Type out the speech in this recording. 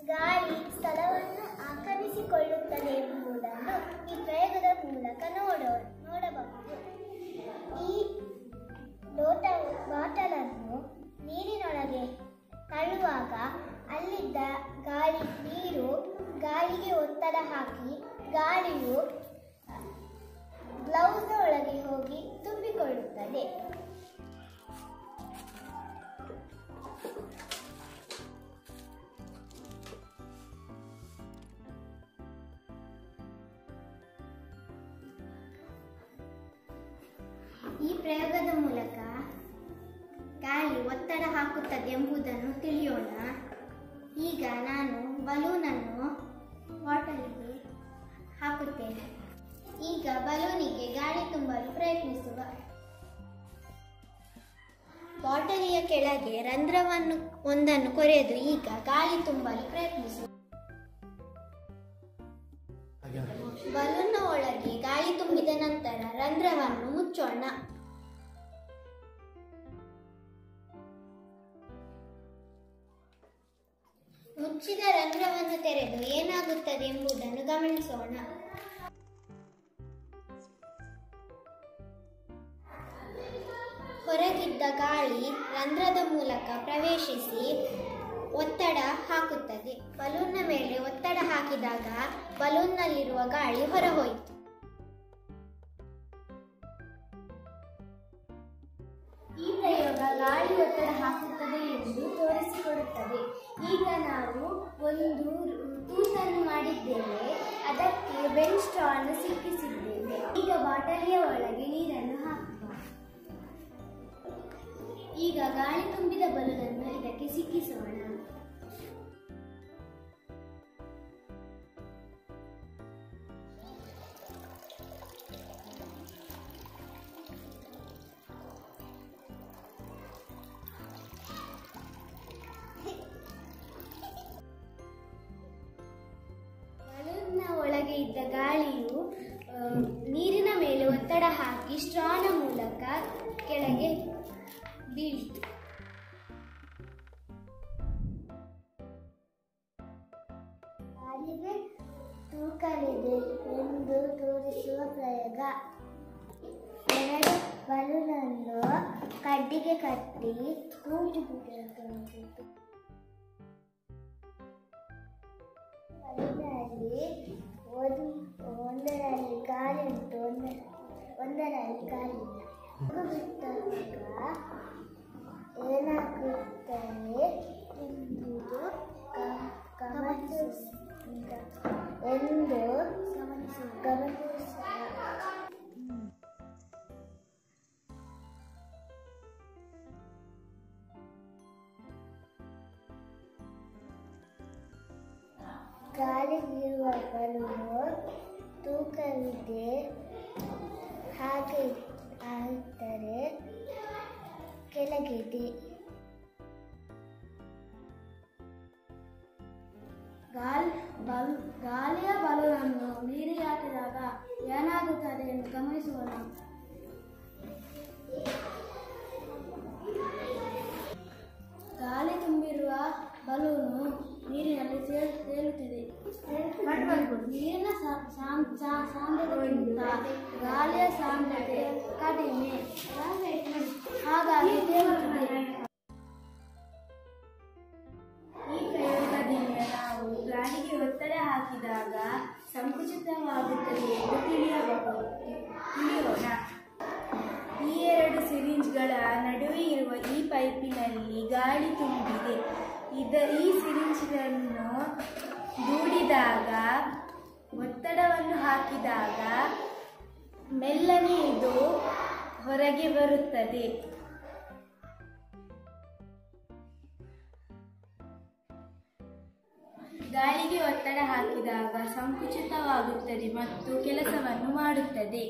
ಗಾಳಿ ಸ್ಥಳವನ್ನು ಆಕ್ರಮಿಸಿಕೊಳ್ಳುತ್ತದೆ ಎಂಬುದನ್ನು ಈ ಪ್ರಯೋಗದ ಮೂಲಕ ನೋಡಬಹುದು. ಈ ಬಾಟಲನ್ನು ನೀರಿನೊಳಗೆ ತಳ್ಳುವಾಗ ಅಲ್ಲಿದ್ದ ನೀರು ಗಾಳಿಗೆ ಒತ್ತಡ ಹಾಕಿ ಗಾಳಿಯು ಗ್ಲೌಸ್ ಒಳಗೆ ಹೋಗಿ ತುಂಬಿಕೊಳ್ಳುತ್ತದೆ. ಈ ಪ್ರಯೋಗದ ಮೂಲಕ ಗಾಳಿ ಒತ್ತಡ ಹಾಕುತ್ತದೆ ಎಂಬುದನ್ನು ತಿಳಿಯೋಣ. ಈಗ ನಾನು ಬಲೂನನ್ನು ಬಾಟಲಿಗೆ ಹಾಕುತ್ತೇನೆ. ಈಗ ಬಲೂನಿಗೆ ಗಾಳಿ ತುಂಬಲು ಪ್ರಯತ್ನಿಸುವ. ಬಾಟಲಿಯ ಕೆಳಗೆ ರಂಧ್ರವನ್ನು ಒಂದನ್ನು ಕೊರೆದು ಈಗ ಗಾಳಿ ತುಂಬಲು ಪ್ರಯತ್ನಿಸುವ. ಬಲೂನ್ನ ಒಳಗೆ ಗಾಳಿ ತುಂಬಿದ ನಂತರ ರಂಧ್ರವನ್ನು ಮುಚ್ಚೋಣ. ಮುಚ್ಚಿದ ರಂಧ್ರವನ್ನು ತೆರೆದು ಏನಾಗುತ್ತದೆ ಎಂಬುದನ್ನು ಗಮನಿಸೋಣ. ಹೊರಗಿದ್ದ ಗಾಳಿ ರಂಧ್ರದ ಮೂಲಕ ಪ್ರವೇಶಿಸಿ ಒತ್ತಡ ಹಾಕುತ್ತದೆ. ಬಲೂನ್ನ ಮೇಲೆ ಒತ್ತಡ ಹಾಕಿದಾಗ ಬಲೂನ್ನಲ್ಲಿರುವ ಗಾಳಿ ಹೊರಹೋಯಿತು. ಈ ಪ್ರಯೋಗ ಗಾಳಿ ಒತ್ತಡ ಹಾಕುತ್ತದೆ ಎಂದು ತೋರಿಸಿಕೊಡುತ್ತದೆ. ಈಗ ನಾವು ಒಂದು ತೂತನ್ನು ಮಾಡಿದ್ದೇವೆ, ಅದಕ್ಕೆ ಬೆನ್ ಸ್ಟ್ರಾ ಅನ್ನು ಸಿಕ್ಕಿಸಿದ್ದೇವೆ. ಈಗ ಬಾಟಲಿಯ ಒಳಗೆ ನೀರನ್ನು ಹಾಕುವ. ಈಗ ಗಾಳಿ ತುಂಬಿದ ಬಲೂನನ್ನು ಇದಕ್ಕೆ ಸಿಕ್ಕಿಸೋಣ. ಬಲೂನ್ನ ಒಳಗೆ ಇದ್ದ ಗಾಳಿಯು ನೀರಿನ ಮೇಲೆ ಒತ್ತಡ ಹಾಕಿ ಸ್ಟ್ರಾನ ಮೂಲಕ ಕೆಳಗೆ ಬೀಳಿತು. ಗಾಳಿಗೆ ತೂಕವಿದೆ ಎಂದು ತೋರಿಸುವ ಪ್ರಯೋಗ. ಎರಡು ಬಲೂನನ್ನು ಕಡ್ಡಿಗೆ ಕಟ್ಟಿ ಬಲೂನಲ್ಲಿ ಒಂದರಲ್ಲಿ ಗಾಳಿ ಉಂಟು, ಒಂದರಲ್ಲಿ ಗಾಳಿ ಇಲ್ಲ. ಬಿಟ್ಟಾಗ ಏನಾಗುತ್ತದೆ ಎಂಬುದು ಗಮನಿಸುವ. ಗಾಳಿಗಿರುವ ಬಲೂನು ತೂಕವಿದೆ ಹಾಗೆ ಆದರೆ ಕೆಳಗಿದೆ. ಗಾಳಿಯ ಬಲೂನನ್ನು ನೀರಿಗೆ ಹಾಕಿದಾಗ ಏನಾಗುತ್ತದೆ ಎಂದು ಗಮನಿಸೋಣ. ಗಾಳಿ ತುಂಬಿರುವ ಬಲೂನು ನೀರಿನಲ್ಲಿ ತೇಲುತ್ತಿದೆ. ನೀರಿನ ಸಾಂದ್ರತೆಗಿಂತ ಗಾಳಿಯ ಸಾಂದ್ರತೆ ಕಡಿಮೆ, ಹಾಗಾಗಿ ತೇಲುತ್ತಿದೆ. ಈ ಪ್ರಯೋಗದಿಂದ ನಾವು ಗಾಳಿಗೆ ಒತ್ತಡ ಹಾಕಿದಾಗ ಸಂಕುಚಿತವಾಗುತ್ತದೆ ಎಂದು ತಿಳಿಯೋಣ. ಈ ಎರಡು ಸಿರಿಂಜ್ಗಳ ನಡುವೆ ಇರುವ ಈ ಪೈಪಿನಲ್ಲಿ ಗಾಳಿ ತುಂಬಿದೆ. ಈ ಸಿರಿಂಜ್ಗಳನ್ನು ದೂಡಿದಾಗ ಒತ್ತಡವನ್ನು ಹಾಕಿದಾಗ ಮೆಲ್ಲನೆ ಇದು ಹೊರಗೆ ಬರುತ್ತದೆ. ಗಾಳಿಗೆ ಒತ್ತಡ ಹಾಕಿದಾಗ ಸಂಕುಚಿತವಾಗುತ್ತದೆ ಮತ್ತು ಕೆಲಸವನ್ನು ಮಾಡುತ್ತದೆ.